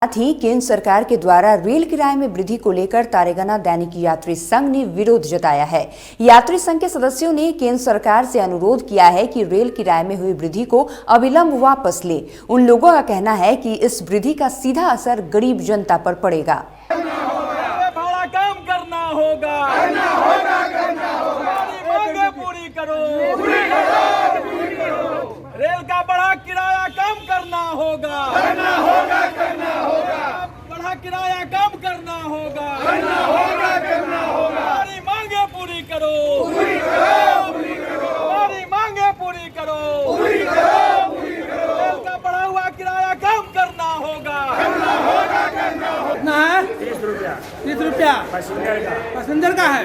साथ ही केंद्र सरकार के द्वारा रेल किराए में वृद्धि को लेकर तारेगना दैनिक यात्री संघ ने विरोध जताया है। यात्री संघ के सदस्यों ने केंद्र सरकार से अनुरोध किया है कि रेल किराए में हुई वृद्धि को अविलंब वापस ले। उन लोगों का कहना है कि इस वृद्धि का सीधा असर गरीब जनता पर पड़ेगा। भाड़ा कम करना होगा, मांगे पूरी करो, रेल का बढ़ा किराया कम करना होगा, बढ़ा किराया कम करना होगा, हमारी मांगे पूरी करो, हमारी मांगे पूरी करो, रेल का बढ़ा हुआ किराया कम करना होगा। कितना है? 30 रुपया। 30 रुपया पैसेंजर का है।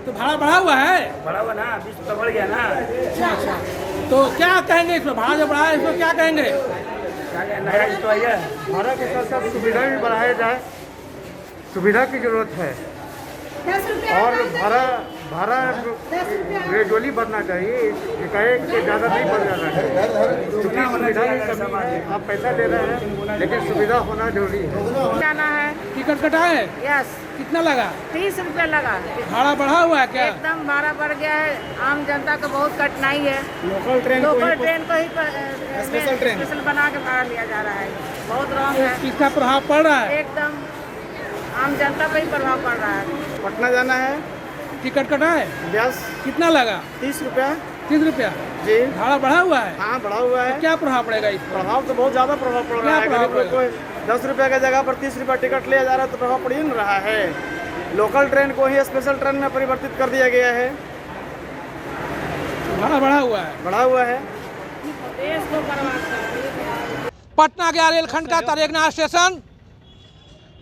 तो भाड़ा बढ़ा हुआ है? बढ़ा हुआ ना, 20 रुपया बढ़ गया ना। अच्छा, तो क्या कहेंगे इसमें? भाड़ा जो बढ़ा है इसमें क्या कहेंगे? नया तो आई है। भाड़ा के साथ साथ सुविधा भी बढ़ाया जाए, सुविधा की जरूरत है। और भाड़ा ग्रेजुअली बढ़ना चाहिए, एकाएक से ज़्यादा नहीं बढ़ जाना चाहिए। क्योंकि सुविधा की कमी है, आप पैसा दे रहे हैं लेकिन सुविधा होना जरूरी है। जाना है, टिकट कटा है? यस। कितना लगा? 30 रुपया लगा। भाड़ा बढ़ा हुआ है क्या? एकदम भाड़ा बढ़ गया है। आम जनता को बहुत कठिनाई है। लोकल ट्रेन को ही स्पेशल बना के भाड़ा लिया जा रहा है। बहुत रॉन्ग है। किसका प्रभाव पड़ रहा है? एकदम आम जनता पर ही प्रभाव पड़ रहा है। पटना जाना है, टिकट कटा है? यस। कितना लगा? 30 रुपया 30 रुपया। जी। भाड़ा बढ़ा हुआ है? हाँ, बढ़ा हुआ है। तो क्या प्रभाव पड़ेगा इस पर? प्रभाव तो बहुत ज़्यादा प्रभाव पड़ रहा है। गरीब लोग को 10 रुपये की जगह पर 30 रुपया टिकट लिया जा रहा है तो प्रभाव पड़ ही नहीं रहा है। लोकल ट्रेन को ही स्पेशल ट्रेन में परिवर्तित कर दिया गया है। भाड़ा बढ़ा हुआ है? बढ़ा हुआ है। देश को बर्बाद कर। पटना गया रेलखंड का तारेगना स्टेशन,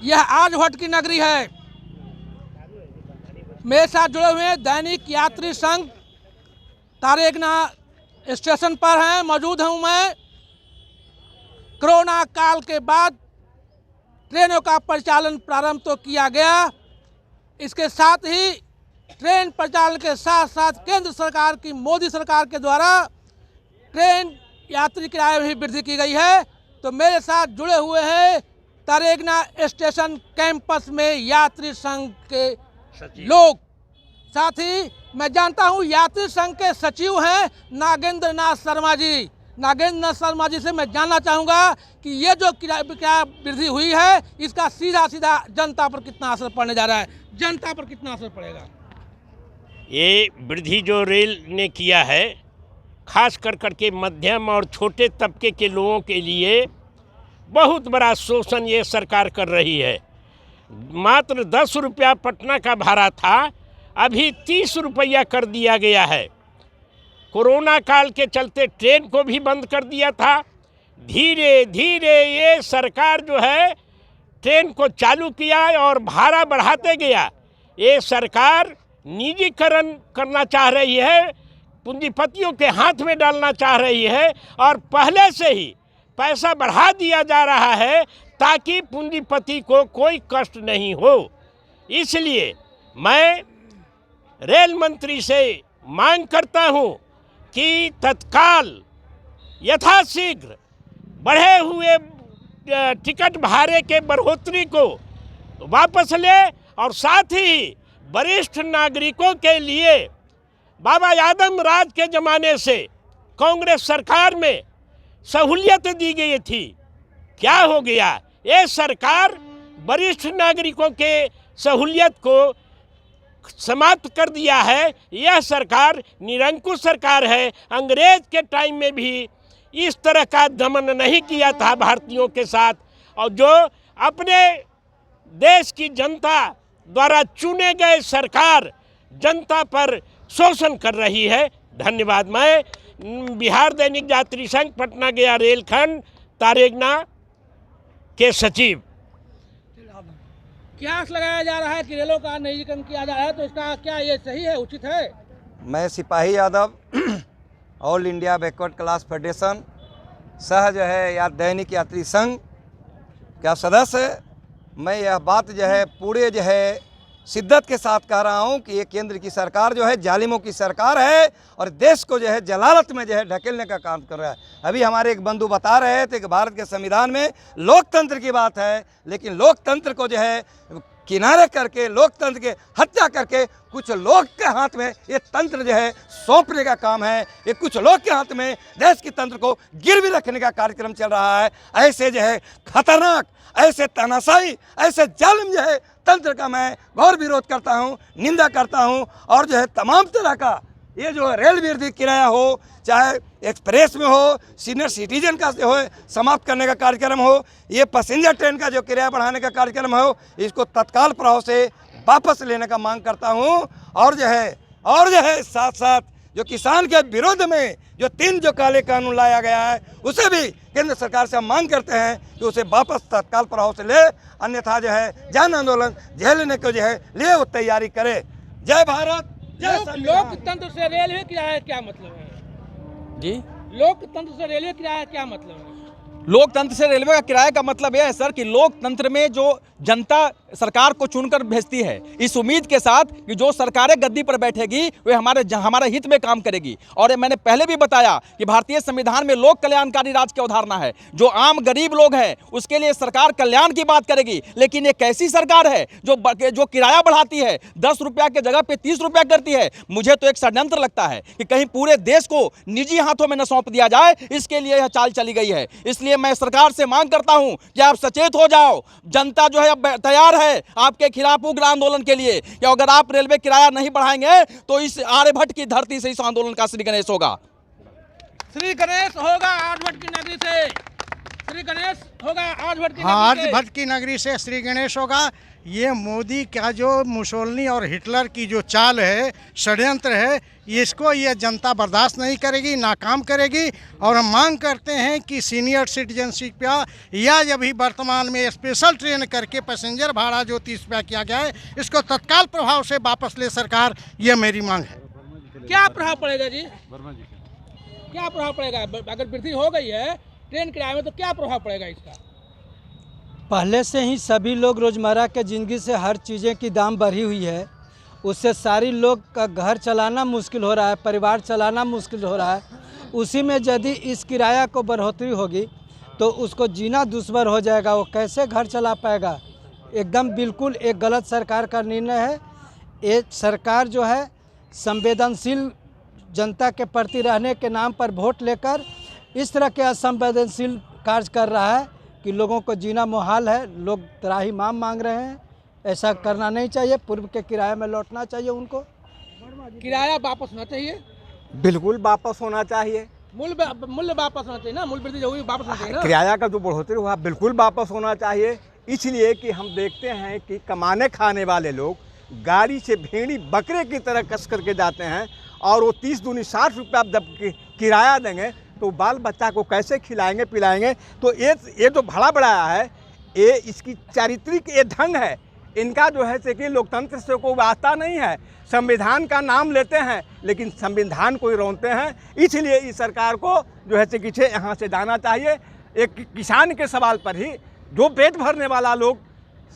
यह आर्यभट्ट की नगरी है। मेरे साथ जुड़े हुए दैनिक यात्री संघ तारेगना स्टेशन पर हैं, मौजूद हूँ मैं। कोरोना काल के बाद ट्रेनों का परिचालन प्रारंभ तो किया गया, इसके साथ ही ट्रेन परिचालन के साथ साथ केंद्र सरकार की मोदी सरकार के द्वारा ट्रेन यात्री किराए में भी वृद्धि की गई है। तो मेरे साथ जुड़े हुए हैं तारेगना स्टेशन कैंपस में यात्री संघ के लोग। साथ ही मैं जानता हूं यात्री संघ के सचिव हैं नागेंद्र नाथ शर्मा जी। नागेंद्र नाथ शर्मा जी से मैं जानना चाहूँगा कि ये जो किराया वृद्धि हुई है इसका सीधा सीधा जनता पर कितना असर पड़ने जा रहा है? जनता पर कितना असर पड़ेगा? ये वृद्धि जो रेल ने किया है खास करके मध्यम और छोटे तबके के लोगों के लिए बहुत बड़ा शोषण ये सरकार कर रही है। मात्र 10 रुपया पटना का भाड़ा था, अभी 30 रुपया कर दिया गया है। कोरोना काल के चलते ट्रेन को भी बंद कर दिया था। धीरे धीरे ये सरकार जो है ट्रेन को चालू किया और भाड़ा बढ़ाते गया। ये सरकार निजीकरण करना चाह रही है, पूंजीपतियों के हाथ में डालना चाह रही है और पहले से ही पैसा बढ़ा दिया जा रहा है ताकि पूंजीपति को कोई कष्ट नहीं हो। इसलिए मैं रेल मंत्री से मांग करता हूं कि तत्काल यथाशीघ्र बढ़े हुए टिकट भाड़े के बढ़ोतरी को वापस ले और साथ ही वरिष्ठ नागरिकों के लिए बाबा यादव राज के ज़माने से कांग्रेस सरकार में सहूलियत दी गई थी, क्या हो गया? ये सरकार वरिष्ठ नागरिकों के सहूलियत को समाप्त कर दिया है। यह सरकार निरंकुश सरकार है। अंग्रेज के टाइम में भी इस तरह का दमन नहीं किया था भारतीयों के साथ, और जो अपने देश की जनता द्वारा चुने गए सरकार जनता पर शोषण कर रही है। धन्यवाद। मैं बिहार दैनिक यात्री संघ पटना गया रेलखंड तारेगना के सचिव। क्या लगाया जा रहा है कि रेलों का निजीकरण किया जा रहा है, तो इसका क्या ये सही है, उचित है? मैं सिपाही Yadav all India backward class federation सह जो है या दैनिक यात्री संघ का सदस्य, मैं यह बात जो है पूरे जो है शिद्दत के साथ कह रहा हूं कि ये केंद्र की सरकार जो है जालिमों की सरकार है और देश को जो है जलालत में जो है ढकेलने का काम कर रहा है। अभी हमारे एक बंधु बता रहे थे कि भारत के संविधान में लोकतंत्र की बात है, लेकिन लोकतंत्र को जो है किनारे करके, लोकतंत्र के हत्या करके कुछ लोग के हाथ में ये तंत्र जो है सौंपने का काम है। ये कुछ लोग के हाथ में देश के तंत्र को गिरवी रखने का कार्यक्रम चल रहा है। ऐसे जो है खतरनाक, ऐसे तानाशाही, ऐसे जालिम जो है तंत्र का मैं घोर विरोध करता हूं, निंदा करता हूं। और जो है तमाम तरह का ये जो रेल विरोधी किराया हो, चाहे एक्सप्रेस में हो, सीनियर सिटीजन का हो समाप्त करने का कार्यक्रम हो, ये पैसेंजर ट्रेन का जो किराया बढ़ाने का कार्यक्रम हो, इसको तत्काल प्रभाव से वापस लेने का मांग करता हूं। और जो है साथ साथ जो किसान के विरोध में जो 3 जो काले कानून लाया गया है, उसे भी केंद्र सरकार से हम मांग करते हैं कि उसे वापस तत्काल प्रभाव से ले, अन्यथा जो है जन आंदोलन झेलने को जो है लिए वो तैयारी करे। जय भारत, जय संविधान। लोकतंत्र से रेलवे किराया क्या मतलब है जी, लोकतंत्र से रेलवे किराया क्या मतलब है? लोकतंत्र से रेलवे का किराए का मतलब यह है सर कि लोकतंत्र में जो जनता सरकार को चुनकर भेजती है, इस उम्मीद के साथ कि जो सरकारें गद्दी पर बैठेगी वे हमारे हित में काम करेगी। और मैंने पहले भी बताया कि भारतीय संविधान में लोक कल्याणकारी राज की अवधारणा है। जो आम गरीब लोग हैं उसके लिए सरकार कल्याण की बात करेगी, लेकिन एक ऐसी सरकार है जो किराया बढ़ाती है, 10 रुपया की जगह पे 30 रुपया करती है। मुझे तो एक षड्यंत्र लगता है कि कहीं पूरे देश को निजी हाथों में न सौंप दिया जाए, इसके लिए यह चाल चली गई है। इसलिए मैं सरकार से मांग करता हूं कि आप सचेत हो जाओ। जनता जो है अब तैयार है आपके खिलाफ उग्र आंदोलन के लिए कि अगर आप रेलवे किराया नहीं बढ़ाएंगे तो इस आर्यभट्ट की धरती से इस आंदोलन का श्री गणेश होगा। श्री गणेश होगा आर्यभट्ट की नगरी से, श्री गणेश होगा आर्यभट्ट की नगरी से। आर्यभट्ट की नगरी से श्री गणेश होगा। ये मोदी का जो मुसोलिनी और हिटलर की जो चाल है, षड्यंत्र है, इसको ये जनता बर्दाश्त नहीं करेगी, नाकाम करेगी। और हम मांग करते हैं कि सीनियर सिटीजनशिप या अभी वर्तमान में स्पेशल ट्रेन करके पैसेंजर भाड़ा जो 30 रुपया किया गया है, इसको तत्काल प्रभाव से वापस ले सरकार, ये मेरी मांग है। क्या प्रभाव पड़ेगा जी? क्या प्रभाव पड़ेगा अगर वृद्धि हो गई है ट्रेन किराए में, तो क्या प्रभाव पड़ेगा इसका? पहले से ही सभी लोग रोज़मर्रा के ज़िंदगी से हर चीज़ें की दाम बढ़ी हुई है, उससे सारी लोग का घर चलाना मुश्किल हो रहा है, परिवार चलाना मुश्किल हो रहा है। उसी में यदि इस किराया को बढ़ोतरी होगी तो उसको जीना दुश्वार हो जाएगा, वो कैसे घर चला पाएगा। एकदम बिल्कुल एक गलत सरकार का निर्णय है। ये सरकार जो है संवेदनशील जनता के प्रति रहने के नाम पर वोट लेकर इस तरह के असंवेदनशील कार्य कर रहा है कि लोगों को जीना मुहाल है। लोग त्राहिमाम मांग रहे हैं, ऐसा करना नहीं चाहिए। पूर्व के किराए में लौटना चाहिए उनको। किराया वापस होना चाहिए, बिल्कुल वापस होना चाहिए। मूल्य वापस होना चाहिए ना, मूल्य वृद्धि जो हुई वापस होना चाहिए ना। किराया का जो बढ़ोतरी हुआ बिल्कुल वापस होना चाहिए, इसलिए कि हम देखते हैं कि कमाने खाने वाले लोग गाड़ी से भेड़ी बकरे की तरह कस करके जाते हैं और वो 30 दूनी 60 रुपया जब किराया देंगे तो बाल बच्चा को कैसे खिलाएंगे पिलाएंगे। तो ये जो भाड़ा बढ़ाया है, ये इसकी चारित्रिक ये ढंग है इनका जो है कि लोकतंत्र से कोई वास्ता नहीं है। संविधान का नाम लेते हैं लेकिन संविधान को ही रोनते हैं। इसलिए इस सरकार को जो है कि यहाँ से जाना चाहिए। एक किसान के सवाल पर ही जो पेट भरने वाला लोग,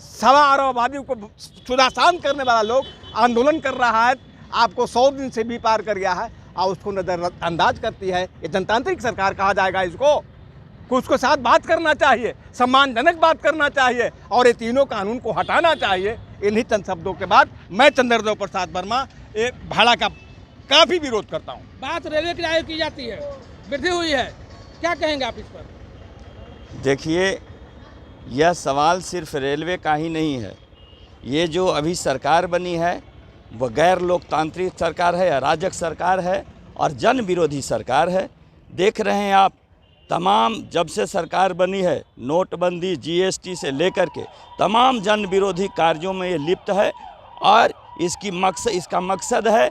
1.25 अरब आबादी को सुदाशान करने वाला लोग आंदोलन कर रहा है, आपको 100 दिन से भी पार कर गया है और उसको नज़रअंदाज करती है। ये जनतांत्रिक सरकार कहा जाएगा इसको? उसको साथ बात करना चाहिए, सम्मानजनक बात करना चाहिए और ये तीनों कानून को हटाना चाहिए। इन्हीं चंद शब्दों के बाद मैं चंद्रदेव प्रसाद वर्मा ये भाड़ा का काफ़ी विरोध करता हूँ। बात रेलवे किराए की जाती है, वृद्धि हुई है, क्या कहेंगे आप इस पर? देखिए, यह सवाल सिर्फ रेलवे का ही नहीं है। ये जो अभी सरकार बनी है वह गैर लोकतांत्रिक सरकार है, अराजक सरकार है और जन विरोधी सरकार है। देख रहे हैं आप, तमाम जब से सरकार बनी है, नोटबंदी, जीएसटी से लेकर के तमाम जन विरोधी कार्यों में ये लिप्त है और इसका मकसद है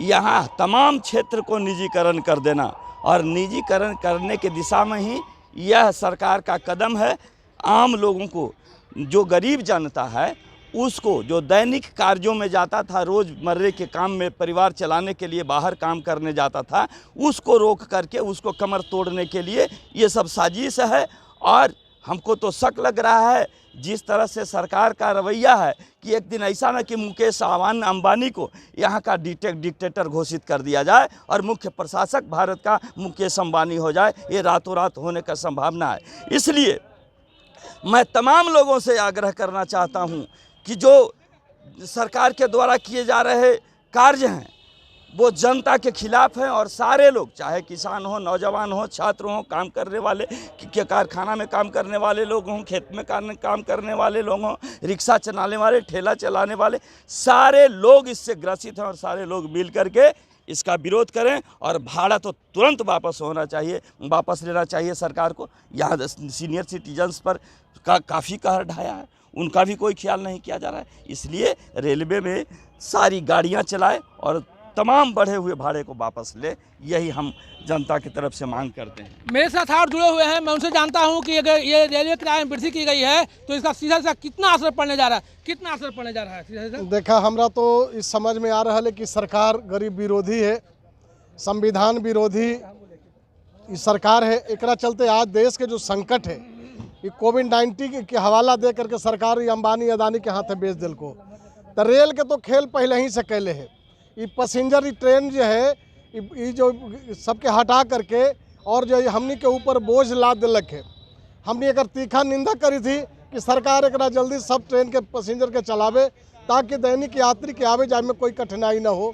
यहाँ तमाम क्षेत्र को निजीकरण कर देना और निजीकरण करने के दिशा में ही यह सरकार का कदम है। आम लोगों को, जो गरीब जनता है, उसको जो दैनिक कार्यों में जाता था, रोज़मर्रे के काम में परिवार चलाने के लिए बाहर काम करने जाता था, उसको रोक करके उसको कमर तोड़ने के लिए ये सब साजिश है। और हमको तो शक लग रहा है जिस तरह से सरकार का रवैया है कि एक दिन ऐसा ना कि मुकेश अंबानी को यहाँ का डिक्टेटर घोषित कर दिया जाए और मुख्य प्रशासक भारत का मुकेश अंबानी हो जाए, ये रातों रात होने का संभावना है। इसलिए मैं तमाम लोगों से आग्रह करना चाहता हूँ कि जो सरकार के द्वारा किए जा रहे कार्य हैं वो जनता के खिलाफ हैं और सारे लोग, चाहे किसान हो, नौजवान हो, छात्र हो, काम करने वाले, कारखाना में काम करने वाले लोग हों, खेत में काम करने वाले लोग हों, रिक्शा चलाने वाले, ठेला चलाने वाले, सारे लोग इससे ग्रसित हैं और सारे लोग मिल करके इसका विरोध करें और भाड़ा तो तुरंत वापस होना चाहिए, वापस लेना चाहिए सरकार को। यहाँ सीनियर सिटीजन्स पर काफ़ी कहर ढाया है, उनका भी कोई ख्याल नहीं किया जा रहा है। इसलिए रेलवे में सारी गाड़ियाँ चलाए और तमाम बढ़े हुए भाड़े को वापस ले, यही हम जनता की तरफ से मांग करते हैं। मेरे साथ और जुड़े हुए हैं, मैं उनसे जानता हूं कि अगर ये रेलवे किराए में वृद्धि की गई है तो इसका सीधा सीधा कितना असर पड़ने जा रहा है, कितना असर पड़ने जा रहा है सीधा सीधा? देखा, हमरा तो इस समझ में आ रहा है कि सरकार गरीब विरोधी है, संविधान विरोधी सरकार है। एकरा चलते आज देश के जो संकट है ये कोविड-19 के हवाला दे करके सरकार अंबानी अदानी के हाथ बेच दिल को। तो रेल के तो खेल पहले ही से कैले है। ये पैसेंजर ट्रेन जो है ये जो सबके हटा करके और जो हमनी के ऊपर बोझ लाद दिलक है। हमने एक तीखा निंदा करी थी कि सरकार एक जल्दी सब ट्रेन के पैसेंजर के चलावे ताकि दैनिक यात्री के आवे जाए में कोई कठिनाई ना हो,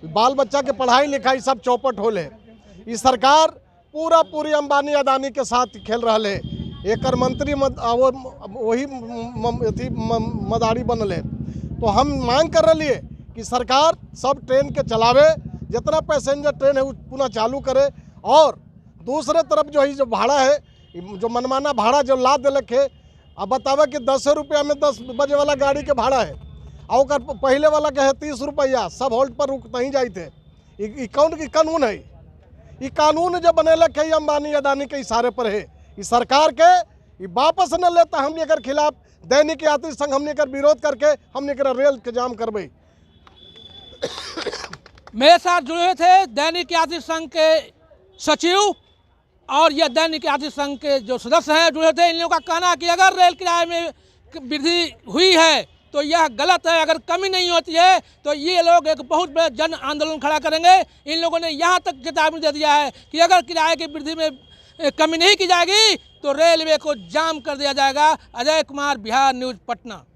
बाल बच्चा के पढ़ाई लिखाई सब चौपट हो ले। ये सरकार पूरी अंबानी अदानी के साथ खेल रहा है। एक मंत्री वही मदारी बनल है। तो हम मांग कर रही है कि सरकार सब ट्रेन के चलावे, जितना पैसेंजर ट्रेन है वो पुनः चालू करे। और दूसरे तरफ जो है जो भाड़ा है, जो मनमाना भाड़ा जो लाद दिलक है, अब बतावे कि 10 रुपया में 10 बजे वाला गाड़ी के भाड़ा है और पहले वाला के है 30 रुपया, सब होल्ड पर रुक नहीं जाते। ये कौन की कानून है? ये कानून जो बनेलक है अंबानी अदानी के इशारे पर है। इस सरकार के ये वापस न लेता हमने अगर खिलाफ दैनिक यात्री संघ हमने कर विरोध करके हमने कर रेल के जाम करवाई। मेरे साथ जुड़े हुए थे दैनिक यात्री संघ के सचिव और यह दैनिक यात्री संघ के जो सदस्य हैं जुड़े थे। इन लोगों का कहना है कि अगर रेल किराए में वृद्धि हुई है तो यह गलत है, अगर कमी नहीं होती है तो ये लोग एक बहुत बड़ा जन आंदोलन खड़ा करेंगे। इन लोगों ने यहाँ तक चेतावनी दे दिया है कि अगर किराए की वृद्धि में कमी नहीं की जाएगी तो रेलवे को जाम कर दिया जाएगा। अजय कुमार, बिहार न्यूज़, पटना।